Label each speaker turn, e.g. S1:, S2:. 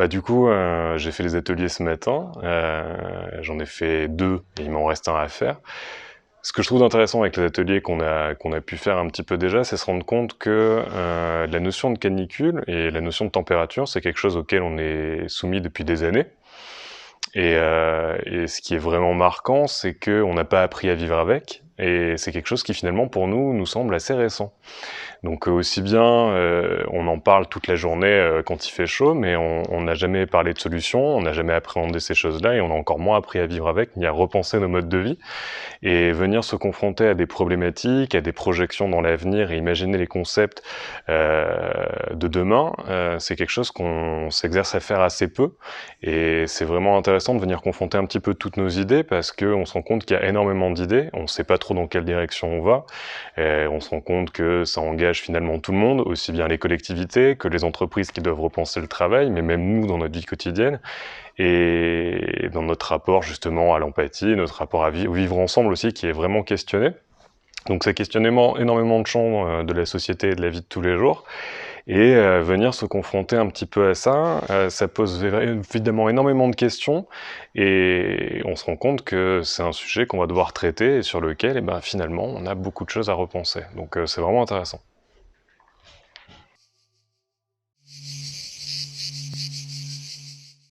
S1: Du coup, j'ai fait les ateliers ce matin, j'en ai fait 2 et il m'en reste un à faire. Ce que je trouve intéressant avec les ateliers qu'on a pu faire un petit peu déjà, c'est se rendre compte que la notion de canicule et la notion de température, c'est quelque chose auquel on est soumis depuis des années. Et ce qui est vraiment marquant, c'est qu'on n'a pas appris à vivre avec, et c'est quelque chose qui finalement pour nous semble assez récent. Donc aussi bien, on en parle toute la journée quand il fait chaud, mais on n'a jamais parlé de solution, on n'a jamais appréhendé ces choses-là, et on a encore moins appris à vivre avec, ni à repenser nos modes de vie. Et venir se confronter à des problématiques, à des projections dans l'avenir et imaginer les concepts de demain, c'est quelque chose qu'on s'exerce à faire assez peu. Et c'est vraiment intéressant de venir confronter un petit peu toutes nos idées parce qu'on se rend compte qu'il y a énormément d'idées, on ne sait pas trop dans quelle direction on va, et on se rend compte que ça engage finalement tout le monde, aussi bien les collectivités que les entreprises qui doivent repenser le travail, mais même nous dans notre vie quotidienne. Et dans notre rapport justement à l'empathie, notre rapport à vivre ensemble aussi qui est vraiment questionné. Donc ça questionne énormément de champs de la société et de la vie de tous les jours. Et venir se confronter un petit peu à ça, ça pose évidemment énormément de questions et on se rend compte que c'est un sujet qu'on va devoir traiter et sur lequel finalement on a beaucoup de choses à repenser. Donc c'est vraiment intéressant.